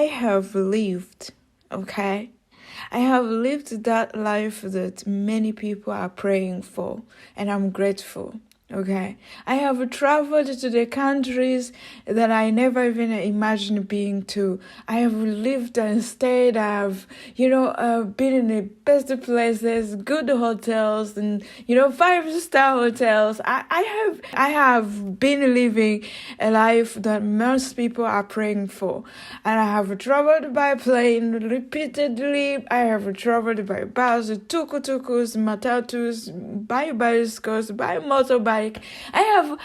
have lived, okay? I have lived that life that many people are praying for, and I'm grateful. Okay, I have traveled to the countries that I never even imagined being to. I have lived and stayed. I have, been in the best places, good hotels, and 5-star hotels. I have been living a life that most people are praying for, and I have traveled by plane repeatedly. I have traveled by bus, tuk-tuks, matatus, by bicycles, by motorbike. I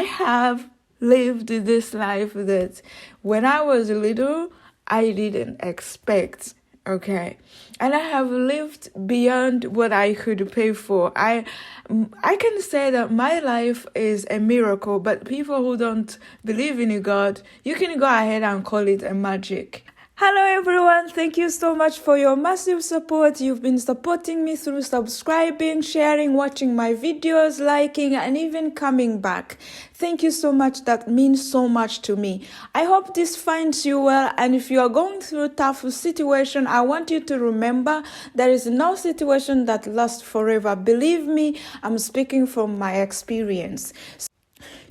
have lived this life that when I was little, I didn't expect. Okay. And I have lived beyond what I could pay for. I can say that my life is a miracle, but people who don't believe in God, you can go ahead and call it a magic. Hello everyone, thank you so much for your massive support. You've been supporting me through subscribing, sharing, watching my videos, liking, and even coming back. Thank you so much. That means so much to me. I hope this finds you well, and if you are going through a tough situation, I want you to remember there is no situation that lasts forever. Believe me, I'm speaking from my experience.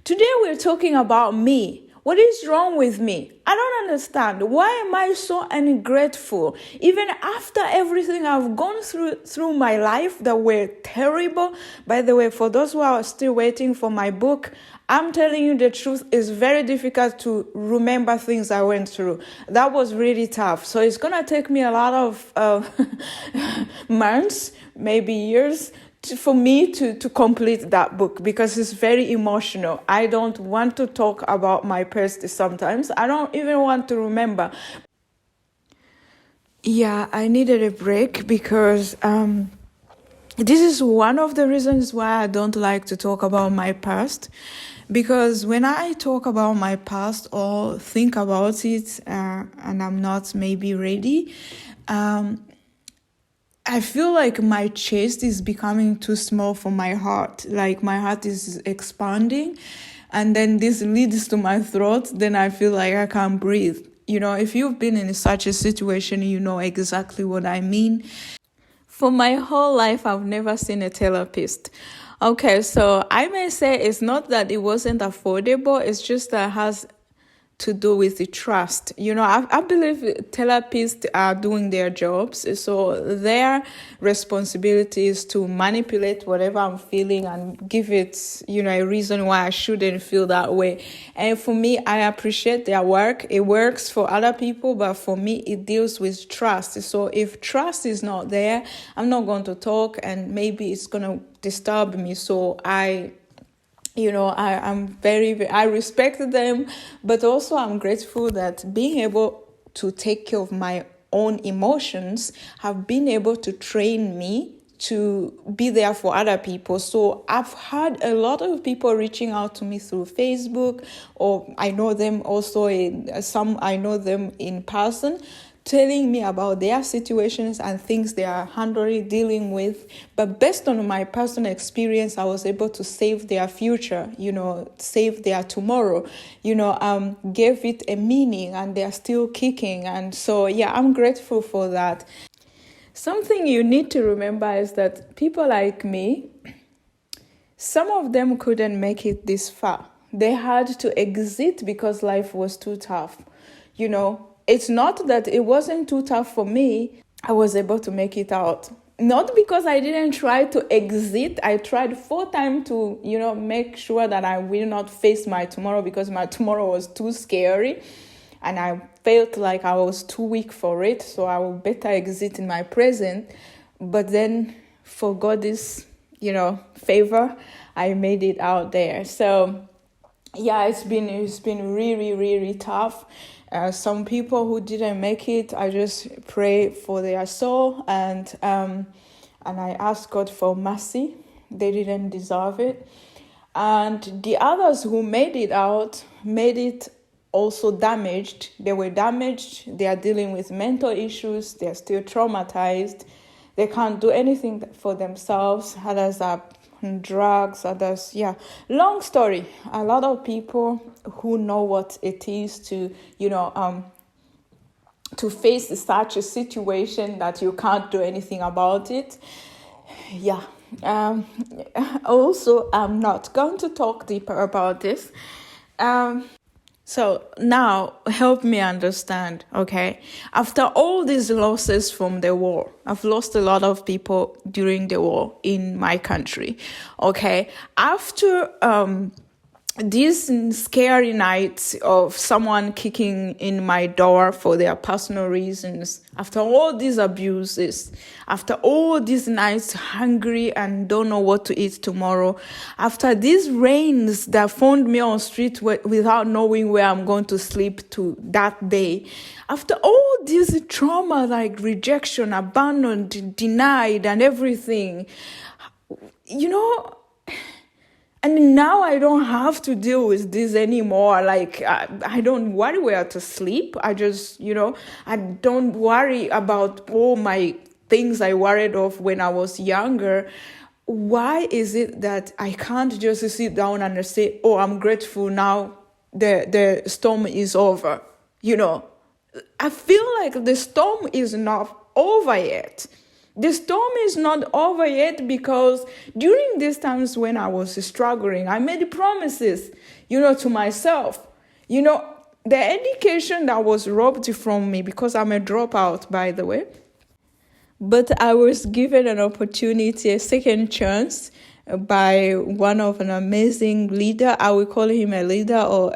Today we're talking about me. What is wrong with me? I don't understand. Why am I so ungrateful? Even after everything I've gone through my life that were terrible. By the way, for those who are still waiting for my book, I'm telling you the truth, it's very difficult to remember things I went through. That was really tough. So it's going to take me a lot of months, maybe years, for me to complete that book, because it's very emotional. I don't want to talk about my past sometimes. I don't even want to remember. Yeah, I needed a break because this is one of the reasons why I don't like to talk about my past. Because when I talk about my past or think about it and I'm not maybe ready, I feel like my chest is becoming too small for my heart. Like my heart is expanding, and then this leads to my throat. Then I feel like I can't breathe. If you've been in such a situation, you know exactly what I mean. For my whole life, I've never seen a therapist. Okay, so I may say it's not that it wasn't affordable. It's just that it has to do with the trust. I believe therapists are doing their jobs, so their responsibility is to manipulate whatever I'm feeling and give it, a reason why I shouldn't feel that way. And for me, I appreciate their work. It works for other people, but for me, it deals with trust. So if trust is not there, I'm not going to talk, and maybe it's going to disturb me. So I respect them, but also I'm grateful that being able to take care of my own emotions have been able to train me to be there for other people. So I've had a lot of people reaching out to me through Facebook, or I know them also I know them in person, telling me about their situations and things they are dealing with. But based on my personal experience, I was able to save their future, save their tomorrow, gave it a meaning, and they're still kicking. And so, yeah, I'm grateful for that. Something you need to remember is that people like me, some of them couldn't make it this far. They had to exit because life was too tough, It's not that it wasn't too tough for me. I was able to make it out. Not because I didn't try to exit. I tried 4 times to, make sure that I will not face my tomorrow, because my tomorrow was too scary. And I felt like I was too weak for it. So I would better exit in my present. But then for God's, favor, I made it out there. So yeah, it's been really, really tough. Some people who didn't make it, I just pray for their soul, and I ask God for mercy. They didn't deserve it. And the others who made it out, made it also damaged. They were damaged. They are dealing with mental issues. They are still traumatized. They can't do anything for themselves. Others are drugs, others, yeah. Long story. A lot of people who know what it is to, to face such a situation that you can't do anything about it. Yeah. Also, I'm not going to talk deeper about this. So now help me understand, okay? After all these losses from the war, I've lost a lot of people during the war in my country, okay? After these scary nights of someone kicking in my door for their personal reasons, after all these abuses, after all these nights hungry and don't know what to eat tomorrow, after these rains that found me on street without knowing where I'm going to sleep to that day, after all this trauma like rejection, abandoned, denied and everything, and now I don't have to deal with this anymore. Like, I don't worry where to sleep. I just, I don't worry about all my things I worried of when I was younger. Why is it that I can't just sit down and say, oh, I'm grateful now the storm is over? I feel like the storm is not over yet. The storm is not over yet because during these times when I was struggling, I made promises, to myself. The education that was robbed from me, because I'm a dropout, by the way. But I was given an opportunity, a second chance by one of an amazing leader. I will call him a leader or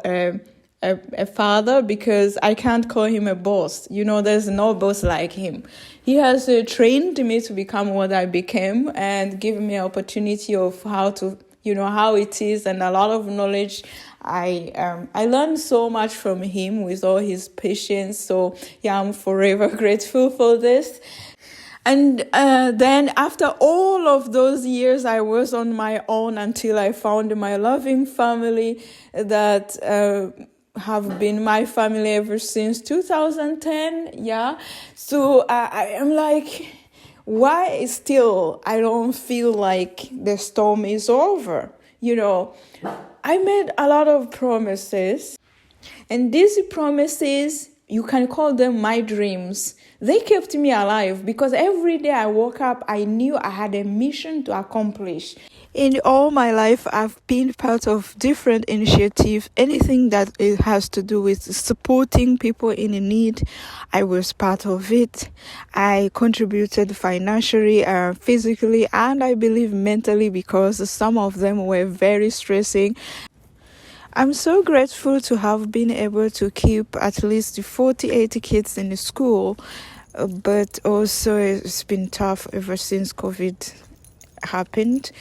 a father because I can't call him a boss. There's no boss like him. He has trained me to become what I became and given me an opportunity of how to, how it is and a lot of knowledge. I learned so much from him with all his patience. So yeah, I'm forever grateful for this. And then after all of those years, I was on my own until I found my loving family that have been my family ever since 2010. Yeah. So I am like, why still I don't feel like the storm is over? I made a lot of promises, and these promises, you can call them my dreams. They kept me alive because every day I woke up, I knew I had a mission to accomplish. In all my life, I've been part of different initiatives, anything that it has to do with supporting people in need. I was part of it. I contributed financially, physically, and I believe mentally because some of them were very stressing. I'm so grateful to have been able to keep at least 48 kids in the school, but also it's been tough ever since COVID happened.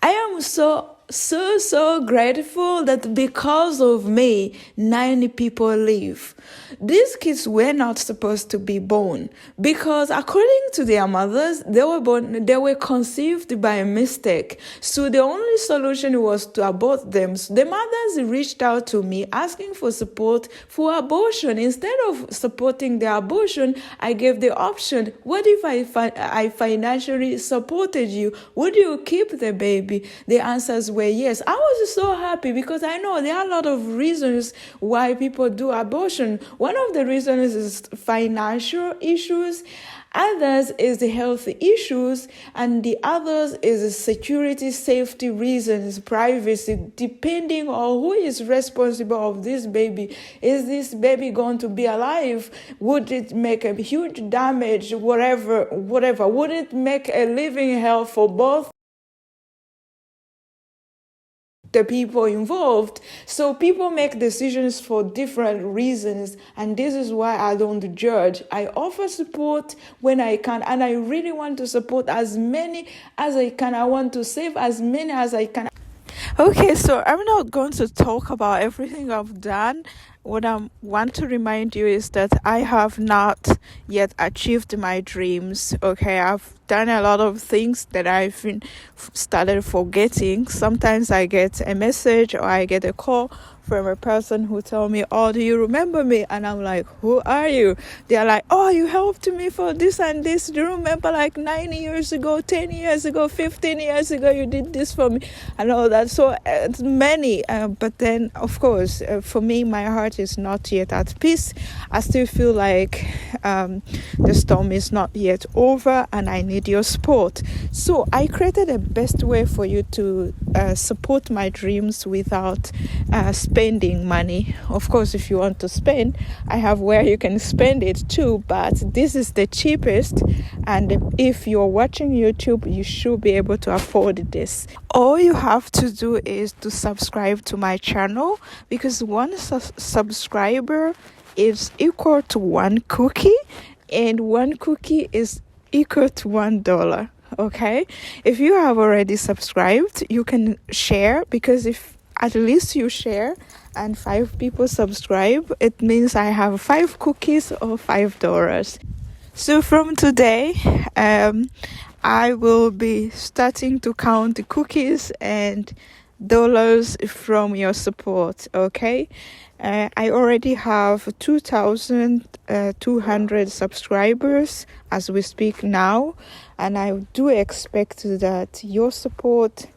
I am so grateful that because of me, 9 people live. These kids were not supposed to be born because according to their mothers, they were conceived by a mistake. So the only solution was to abort them. So the mothers reached out to me asking for support for abortion. Instead of supporting the abortion, I gave the option, what if I financially supported you? Would you keep the baby? The answers were yes. I was so happy because I know there are a lot of reasons why people do abortion. One of the reasons is financial issues, others is the health issues, and the others is security, safety reasons, privacy, depending on who is responsible of this baby. Is this baby going to be alive? Would it make a huge damage? Whatever. Would it make a living hell for both the people involved? So people make decisions for different reasons, and this is why I don't judge. I offer support when I can, and I really want to support as many as I can. I want to save as many as I can. Okay, so I'm not going to talk about everything I've done. What I want to remind you is that I have not yet achieved my dreams. Okay, I've done a lot of things that I've started forgetting. Sometimes I get a message or I get a call from a person who told me, "Oh, do you remember me?" And I'm like, "Who are you?" They're like, "Oh, you helped me for this and this. Do you remember like 9 years ago, 10 years ago, 15 years ago, you did this for me?" And all that. So it's many. But then, of course, for me, my heart is not yet at peace. I still feel like the storm is not yet over and I need your support. So I created a best way for you to support my dreams without spending money. Of course, if you want to spend, I have where you can spend it too, but this is the cheapest, and if you're watching YouTube, you should be able to afford this. All you have to do is to subscribe to my channel, because one subscriber is equal to one cookie, and one cookie is equal to $1. Okay, if you have already subscribed, you can share, because if at least you share and 5 people subscribe, it means I have 5 cookies or $5. So from today, I will be starting to count the cookies and dollars from your support. Okay, I already have 2,200 subscribers as we speak now, and I do expect that your support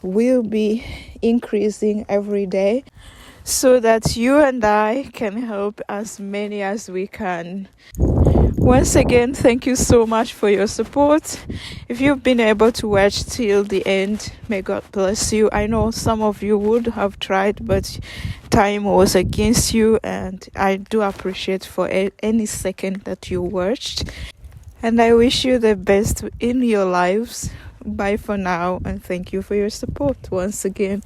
will be increasing every day, so that you and I can help as many as we can. Once again, thank you so much for your support. If you've been able to watch till the end, may God bless you. I know some of you would have tried, but time was against you, and I do appreciate for any second that you watched. And I wish you the best in your lives. Bye for now, and thank you for your support once again.